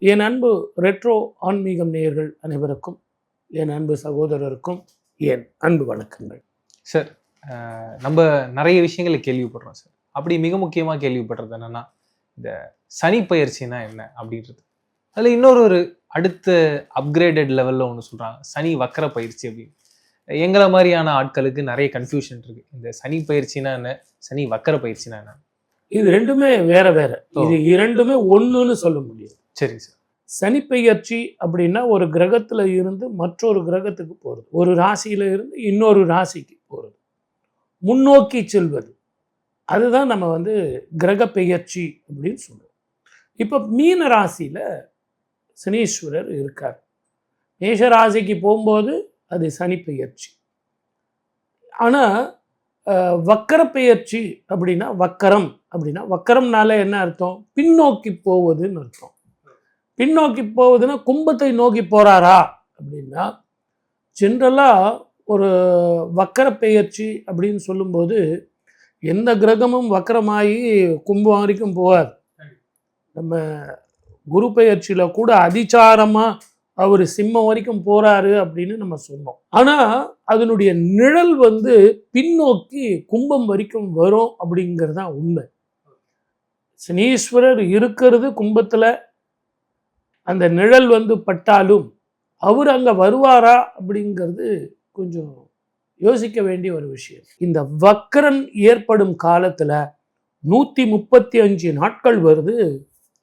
என் அன்பு ரெட்ரோ ஆன்மீகம் நேயர்கள் அனைவருக்கும், என் அன்பு சகோதரருக்கும் என் அன்பு வணக்கங்கள். சார், நம்ம நிறைய விஷயங்களை கேள்விப்படுறோம் சார். அப்படி மிக முக்கியமாக கேள்விப்படுறது என்னன்னா, இந்த சனி பயிற்சினா என்ன அப்படின்றது. அதில் இன்னொரு அடுத்த அப்கிரேடட் லெவலில் ஒன்று சொல்கிறாங்க, சனி வக்கர பயிற்சி அப்படின்னு. எங்களை மாதிரியான ஆட்களுக்கு நிறைய கன்ஃபியூஷன் இருக்கு. இந்த சனி பயிற்சினா என்ன, சனி வக்கர பயிற்சினா என்ன? இது ரெண்டுமே வேற வேற. இது இரண்டுமே ஒன்றுன்னு சொல்ல முடியாது. சரி சார். சனி பெயர்ச்சி அப்படின்னா ஒரு கிரகத்துல இருந்து மற்றொரு கிரகத்துக்கு போகிறது, ஒரு ராசியில இருந்து இன்னொரு ராசிக்கு போகிறது, முன்னோக்கி செல்வது. அதுதான் நம்ம கிரக பெயர்ச்சி அப்படின்னு சொல்றோம். இப்போ மீன ராசியில சனீஸ்வரர் இருக்கார். மேஷ ராசிக்கு போகும்போது அது சனி பெயர்ச்சி. ஆனால் வக்கர பெயர்ச்சி அப்படின்னா, வக்கரம்னால என்ன அர்த்தம்? பின்னோக்கி போவதுன்னு அர்த்தம். பின்னோக்கி போவதுன்னா கும்பத்தை நோக்கி போறாரா அப்படின்னா, ஜென்ரலாக ஒரு வக்கர பெயர்ச்சி அப்படின்னு சொல்லும்போது எந்த கிரகமும் வக்கரமாகி கும்பம் வரைக்கும் போவார். நம்ம குரு பெயர்ச்சியில் கூட அதிசாரமாக அவர் சிம்மம் வரைக்கும் போறாரு அப்படின்னு நம்ம சொன்னோம். ஆனால் அதனுடைய நிழல் பின்னோக்கி கும்பம் வரைக்கும் வரும் அப்படிங்கிறது தான் உண்மை. சனீஸ்வரர் இருக்கிறது கும்பத்தில், அந்த நிழல் பட்டாலும் அவர் அங்கே வருவாரா அப்படிங்கிறது கொஞ்சம் யோசிக்க வேண்டிய ஒரு விஷயம். இந்த வக்கரன் ஏற்படும் காலத்தில் 135 நாட்கள் வருது.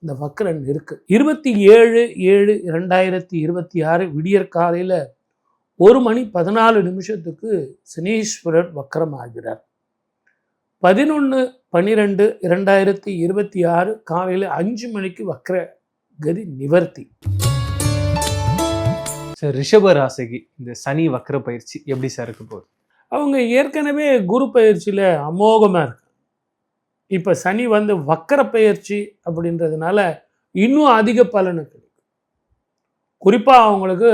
இந்த வக்கரன் இருக்கு. 27/7/2026 விடியற் காலையில் 1:14 சனீஸ்வரர் வக்கரம் ஆகிறார். 11/12/2026 காலையில் 5 மணிக்கு வக்கர கதி நிவர்த்தி. சார், ரிஷப ராசிக்கு இந்த சனி வக்கர பயிற்சி எப்படி சார் இருக்க போகுது? அவங்க ஏற்கனவே குரு பயிற்சியில் அமோகமாக இருக்கு. இப்போ சனி வக்கர பயிற்சி அப்படின்றதுனால இன்னும் அதிக பலனு கிடைக்கும். குறிப்பாக அவங்களுக்கு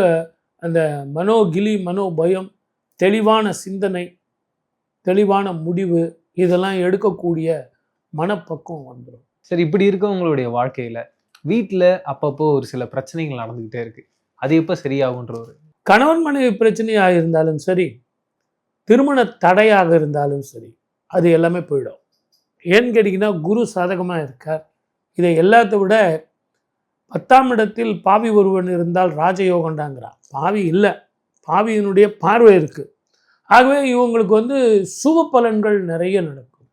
அந்த மனோபயம், தெளிவான சிந்தனை, தெளிவான முடிவு, இதெல்லாம் எடுக்கக்கூடிய மனப்பக்குவம் வந்துடும். சரி, இப்படி இருக்கவங்களுடைய வாழ்க்கையில் வீட்டில் அப்பப்போ ஒரு சில பிரச்சனைகள் நடந்துக்கிட்டே இருக்கு. அது எப்போ சரியாகுன்ற ஒரு கணவன் மனைவி பிரச்சனையாக இருந்தாலும் சரி, திருமண தடையாக இருந்தாலும் சரி, அது எல்லாமே போயிடும். ஏன்னு கேட்டிங்கன்னா, குரு சாதகமாக இருக்கார். இதை எல்லாத்த விட 10ஆம் இடத்தில் பாவி ஒருவன் இருந்தால் ராஜயோகண்டாங்கிறான். பாவி இல்லை, பாவியினுடைய பார்வை இருக்குது. ஆகவே இவங்களுக்கு சுப பலன்கள் நிறைய நடக்கும்.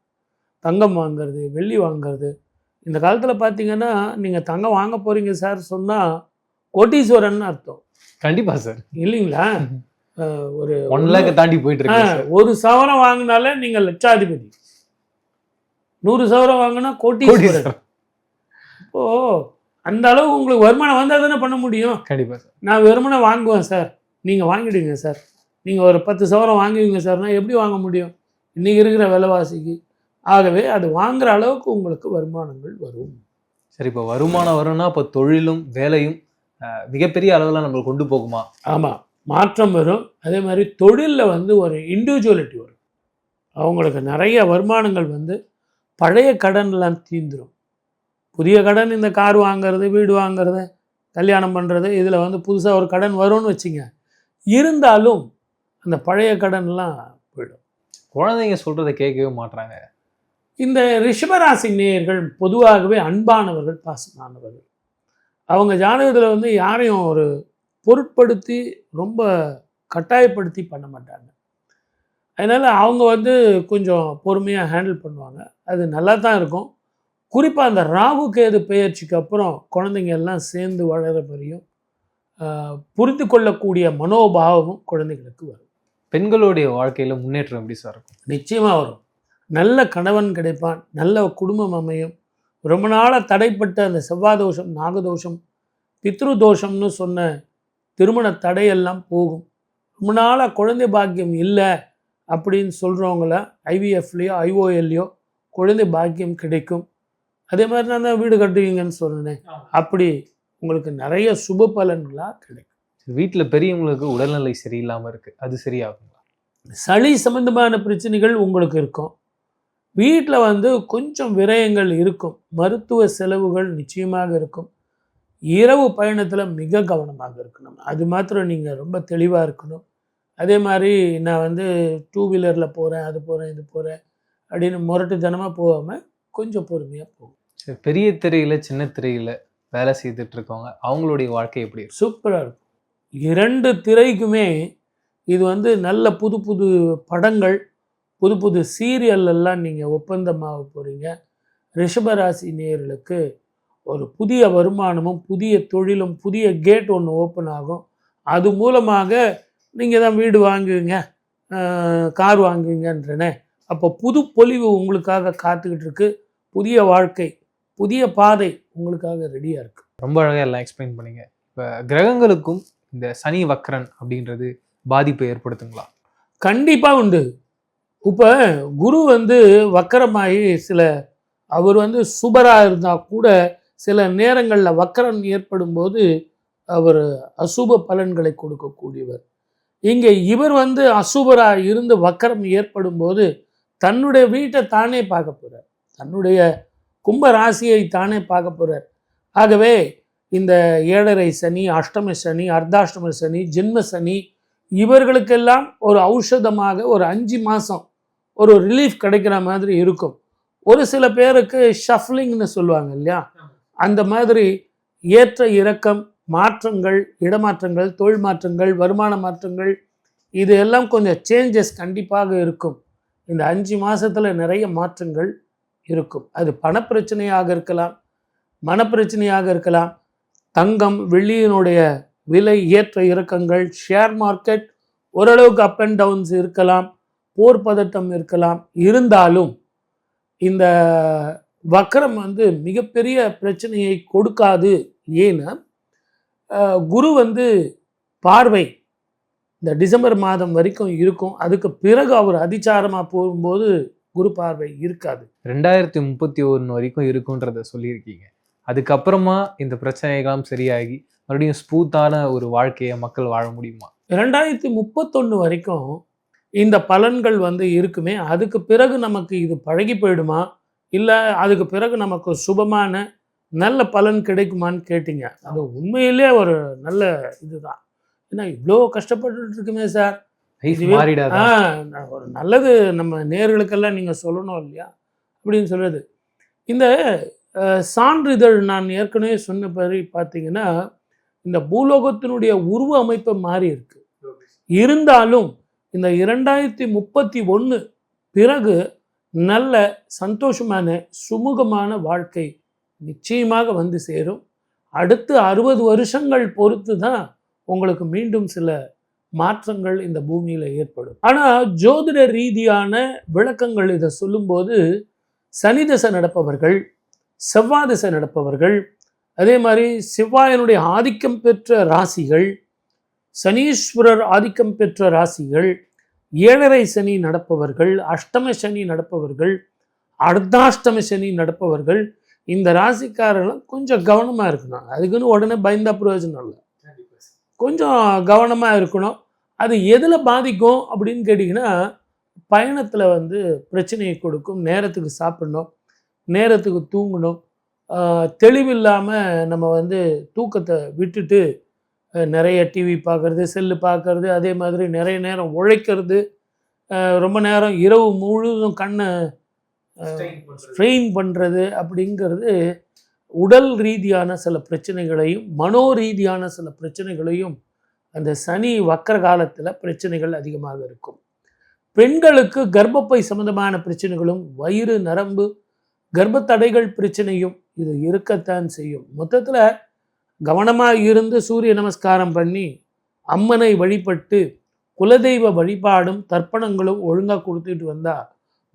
தங்கம் வாங்கிறது, வெள்ளி வாங்கிறது. இந்த காலத்தில் பார்த்தீங்கன்னா, நீங்கள் தங்கம் வாங்க போகிறீங்க சார் சொன்னால் கோட்டீஸ்வரன் அர்த்தம். கண்டிப்பாக சார், இல்லைங்களா? ஒரு 1 lakh தாண்டி போயிட்டு இருக்கு. ஒரு சவரம் வாங்கினாலே நீங்கள் லட்சாதிபதி. 100 சவரம் வாங்கினா கோட்டீஸ்வரன். இப்போ அந்த அளவு உங்களுக்கு வருமானம் வந்தால் தானே பண்ண முடியும். கண்டிப்பாக சார். நான் வருமானம் வாங்குவேன் சார், நீங்கள் வாங்கிடுங்க சார், நீங்கள் ஒரு 10 சவரம் வாங்குவீங்க சார்னா எப்படி வாங்க முடியும் இன்றைக்கி இருக்கிற விலைவாசிக்கு? ஆகவே அது வாங்குகிற அளவுக்கு உங்களுக்கு வருமானங்கள் வரும். சரி, இப்போ வருமானம் வரும்னா இப்போ தொழிலும் வேலையும் மிகப்பெரிய அளவில் நம்மளுக்கு கொண்டு போகுமா? ஆமாம், மாற்றம் வரும். அதே மாதிரி தொழிலில் ஒரு இண்டிவிஜுவலிட்டி வரும். அவங்களுக்கு நிறைய வருமானங்கள் பழைய கடன்லாம் தீந்துடும். புதிய கடன், இந்த கார் வாங்கிறது, வீடு வாங்கிறது, கல்யாணம் பண்ணுறது, இதில் புதுசாக ஒரு கடன் வரும்னு வச்சுங்க. இருந்தாலும் அந்த பழைய கடன்லாம் போயிடும். குழந்தைங்க சொல்கிறத கேட்கவே மாட்டுறாங்க. இந்த ரிஷபராசி நேயர்கள் பொதுவாகவே அன்பானவர்கள், பாசமானவர்கள். அவங்க ஜாதகத்தில் யாரையும் ஒரு பொருட்படுத்தி ரொம்ப கட்டாயப்படுத்தி பண்ண மாட்டாங்க. அதனால் அவங்க கொஞ்சம் பொறுமையாக ஹேண்டில் பண்ணுவாங்க. அது நல்லா தான் இருக்கும். குறிப்பாக அந்த ராகு கேது பெயர்ச்சிக்கு அப்புறம் குழந்தைங்க எல்லாம் சேர்ந்து வளர பெரியும் புரிந்து கொள்ளக்கூடிய மனோபாவமும் குழந்தைகளுக்கு வரும். பெண்களுடைய வாழ்க்கையில் முன்னேற்றம் எப்படி சார் இருக்கும்? நிச்சயமாக வரும். நல்ல கணவன் கிடைப்பான், நல்ல குடும்பம் அமையும். ரொம்ப நாளாக தடைப்பட்ட அந்த செவ்வாதோஷம், நாகதோஷம், பித்ரு தோஷம்னு சொன்ன திருமண தடையெல்லாம் போகும். ரொம்ப நாளாக குழந்தை பாக்கியம் இல்லை அப்படின்னு சொல்கிறவங்கள ஐவிஎஃப்லேயோ ஐஓஎல்லையோ குழந்தை பாக்கியம் கிடைக்கும். அதே மாதிரி நான் தான் வீடு கட்டுவீங்கன்னு சொன்னேன், அப்படி உங்களுக்கு நிறைய சுப பலன்களாக கிடைக்கும். வீட்டில் பெரியவங்களுக்கு உடல்நிலை சரியில்லாமல் இருக்குது, அது சரியாகுங்களா? சளி சம்பந்தமான பிரச்சனைகள் உங்களுக்கு இருக்கும். வீட்டில் கொஞ்சம் விரயங்கள் இருக்கும், மருத்துவ செலவுகள் நிச்சயமாக இருக்கும். இரவு பயணத்தில் மிக கவனமாக இருக்கணும். அது மாத்திரம் நீங்கள் ரொம்ப தெளிவாக இருக்கணும். அதே மாதிரி நான் வந்து 2 வீலரில் போகிறேன், அது போகிறேன், இது போகிறேன் அப்படின்னு முரட்டுத்தனமாக போகாமல் கொஞ்சம் பொறுமையாக போகும். சரி, பெரிய திரையில சின்ன திரையில வேலை செய்துட்டு இருக்கவங்க அவங்களுடைய வாழ்க்கை எப்படி இருக்கும்? சூப்பராக இருக்கும். 2 திரைக்குமே இது வந்து நல்ல புது புது படங்கள், புது புது சீரியல் எல்லாம் நீங்கள் ஒப்பந்தமாக போகிறீங்க. ரிஷபராசி நேயர்களுக்கு ஒரு புதிய வருமானமும் புதிய தொழிலும் புதிய கேட் ஒன்று ஓப்பன் ஆகும். அது மூலமாக நீங்கள் தான் வீடு வாங்குவீங்க, கார் வாங்குவீங்கன்றனே. அப்போ புது பொலிவு உங்களுக்காக காத்துக்கிட்டு இருக்கு. புதிய வாழ்க்கை, புதிய பாதை உங்களுக்காக ரெடியாக இருக்குது. ரொம்ப அழகாக எல்லாம் எக்ஸ்பிளைன் பண்ணீங்க. இப்போ கிரகங்களுக்கும் இந்த சனி வக்ரன் அப்படின்றது பாதிப்பை ஏற்படுத்துங்களா? கண்டிப்பாக உண்டு. இப்போ குரு வந்து வக்கரமாகி அவர் வந்து சுபராக இருந்தால் கூட சில நேரங்களில் வக்கரம் ஏற்படும் போது அவர் அசுப பலன்களை கொடுக்கக்கூடியவர். இங்கே இவர் வந்து அசுபராக இருந்து வக்கரம் ஏற்படும் போது தன்னுடைய வீட்டை தானே பார்க்க போகிறார், தன்னுடைய கும்ப ராசியை தானே பார்க்க போகிறார். ஆகவே இந்த 7.5 சனி, அஷ்டம சனி, அர்த்தாஷ்டம சனி, ஜென்ம சனி இவர்களுக்கெல்லாம் ஒரு ஔஷதமாக ஒரு 5 மாதம் ஒரு ரிலீஃப் கிடைக்கிற மாதிரி இருக்கும். ஒரு சில பேருக்கு ஷஃப்லிங்னு சொல்லுவாங்க இல்லையா, அந்த மாதிரி ஏற்ற இறக்கம், மாற்றங்கள், இடமாற்றங்கள், தொழில் மாற்றங்கள், வருமான மாற்றங்கள், இது எல்லாம் கொஞ்சம் சேஞ்சஸ் கண்டிப்பாக இருக்கும். இந்த 5 மாதத்தில் நிறைய மாற்றங்கள் இருக்கும். அது பணப்பிரச்சனையாக இருக்கலாம், மனப்பிரச்சனையாக இருக்கலாம், தங்கம் வெள்ளியினுடைய விலை ஏற்ற இறக்கங்கள், ஷேர் மார்க்கெட் ஓரளவுக்கு அப் அண்ட் டவுன்ஸ் இருக்கலாம், போர் பதட்டம் இருக்கலாம். இருந்தாலும் இந்த வக்கரம் வந்து மிகப்பெரிய பிரச்சனையை கொடுக்காது. ஏன்னா குரு வந்து பார்வை இந்த டிசம்பர் மாதம் வரைக்கும் இருக்கும். அதுக்கு பிறகு அவர் அதிச்சாரமாக போகும்போது குரு பார்வை இருக்காது. 2031 வரைக்கும் இருக்குன்றத சொல்லியிருக்கீங்க. அதுக்கப்புறமா இந்த பிரச்சனைகள்லாம் சரியாகி மறுபடியும் ஸ்மூத்தான ஒரு வாழ்க்கையை மக்கள் வாழ முடியுமா? 2031 வரைக்கும் இந்த பலன்கள் வந்து இருக்குமே. அதுக்கு பிறகு நமக்கு இது பழகி போயிடுமா, இல்லை அதுக்கு பிறகு நமக்கு சுபமான நல்ல பலன் கிடைக்குமான்னு கேட்டிங்க. அது உண்மையிலே ஒரு நல்ல இதுதான். ஏன்னா இவ்வளோ கஷ்டப்பட்டுட்டு இருக்குமே சார், ஒரு நல்லது நம்ம நேயர்களுக்கெல்லாம் நீங்கள் சொல்லணும் இல்லையா அப்படின்னு சொல்கிறது. இந்த சான்றிதழ் நான் ஏற்கனவே சொன்ன படி பார்த்தீங்கன்னா இந்த பூலோகத்தினுடைய உருவ அமைப்பு மாறி இருக்கு. இருந்தாலும் இந்த 2031 பிறகு நல்ல சந்தோஷமான சுமூகமான வாழ்க்கை நிச்சயமாக வந்து சேரும். அடுத்து 60 வருஷங்கள் பொறுத்து தான் உங்களுக்கு மீண்டும் சில மாற்றங்கள் இந்த பூமியில் ஏற்படும். ஆனால் ஜோதிட ரீதியான விளக்கங்கள் இதை சொல்லும்போது சனி தசை நடப்பவர்கள், செவ்வாய் தசை நடப்பவர்கள், அதே மாதிரி செவ்வாயினுடைய ஆதிக்கம் பெற்ற ராசிகள், சனீஸ்வரர் ஆதிக்கம் பெற்ற ராசிகள், 7.5 சனி நடப்பவர்கள், அஷ்டம சனி நடப்பவர்கள், அர்த்தாஷ்டம சனி நடப்பவர்கள், இந்த ராசிக்காரர்களும் கொஞ்சம் கவனமாக இருக்கணும். அதுக்குன்னு உடனே பயந்தா பிரயோஜனம் இல்லை, கொஞ்சம் கவனமாக இருக்கணும். அது எதில் பாதிக்கும் அப்படின்னு கேட்டிங்கன்னா பயணத்தில் வந்து பிரச்சனையை கொடுக்கும். நேரத்துக்கு சாப்பிடணும், நேரத்துக்கு தூங்கணும், தெளிவில்லாமல் நம்ம வந்து தூக்கத்தை விட்டுட்டு நிறைய டிவி பார்க்குறது, செல்லு பார்க்குறது, அதே மாதிரி நிறைய நேரம் உழைக்கிறது, ரொம்ப நேரம் இரவு முழுவதும் கண்ணை ஸ்ட்ரெயின் பண்ணுறது அப்படிங்கிறது உடல் ரீதியான சில பிரச்சனைகளையும் மனோ ரீதியான சில பிரச்சனைகளையும் அந்த சனி வக்கர காலத்தில் பிரச்சனைகள் அதிகமாக இருக்கும். பெண்களுக்கு கர்ப்பப்பை சம்பந்தமான பிரச்சனைகளும் வயிறு நரம்பு கர்ப்பத்தடைகள் பிரச்சனையும் இது இருக்கத்தான் செய்யும். மொத்தத்தில் கவனமாக இருந்து சூரிய நமஸ்காரம் பண்ணி அம்மனை வழிபட்டு குலதெய்வ வழிபாடும் தர்ப்பணங்களும் ஒழுங்காக கொடுத்துட்டு வந்தால்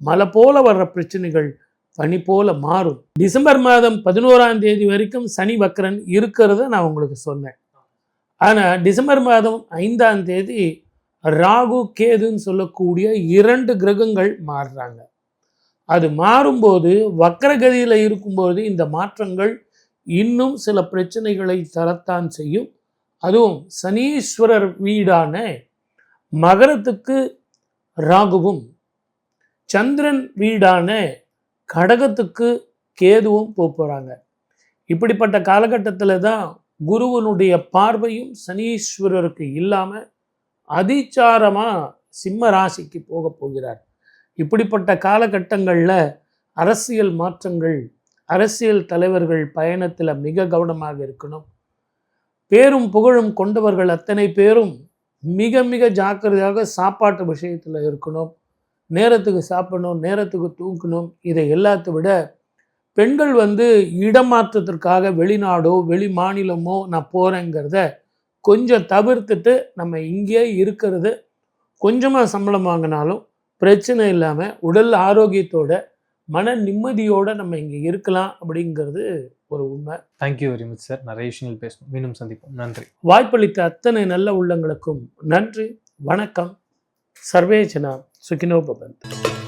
மலை போல வர்ற பிரச்சனைகள் பனி போல மாறும். டிசம்பர் மாதம் 11ஆம் தேதி வரைக்கும் சனி வக்கரன் இருக்கிறத நான் உங்களுக்கு சொன்னேன். ஆனால் டிசம்பர் மாதம் 5ஆம் தேதி ராகு கேதுன்னு சொல்லக்கூடிய 2 கிரகங்கள் மாறுறாங்க. அது மாறும்போது வக்கரகதியில் இருக்கும்போது இந்த மாற்றங்கள் இன்னும் சில பிரச்சனைகளை தரத்தான் செய்யும். அதுவும் சனீஸ்வரர் வீடான மகரத்துக்கு ராகுவும், சந்திரன் வீடான கடகத்துக்கு கேதுவும் போகிறாங்க. இப்படிப்பட்ட காலகட்டத்தில் தான் குருவனுடைய பார்வையும் சனீஸ்வரருக்கு இல்லாமல் அதிச்சாரமாக சிம்ம ராசிக்கு போக போகிறார். இப்படிப்பட்ட காலகட்டங்களில் அரசியல் மாற்றங்கள், அரசியல் தலைவர்கள் பயணத்தில் மிக கவனமாக இருக்கணும். பேரும் புகழும் கொண்டவர்கள் அத்தனை பேரும் மிக மிக ஜாக்கிரதையாக சாப்பாட்டு விஷயத்தில் இருக்கணும். நேரத்துக்கு சாப்பிடணும், நேரத்துக்கு தூங்கணும். இதை எல்லாத்தை விட பெண்கள் இடமாற்றத்திற்காக வெளிநாடோ வெளி மாநிலமோ நான் போகிறேங்கிறத கொஞ்சம் தவிர்த்துட்டு நம்ம இங்கேயே இருக்கிறது, கொஞ்சமாக சம்பளம் வாங்கினாலும் பிரச்சனை இல்லாமல் உடல் ஆரோக்கியத்தோட மன நிம்மதியோடு நம்ம இங்கே இருக்கலாம் அப்படிங்கிறது ஒரு உண்மை. Thank you very much sir. நிறைய விஷயங்கள் பேசணும். மீண்டும் சந்திப்போம். நன்றி. வாய்ப்பளித்த அத்தனை நல்ல உள்ளங்களுக்கும் நன்றி. வணக்கம். சர்வே ஜனா சுகினோ பவந்து.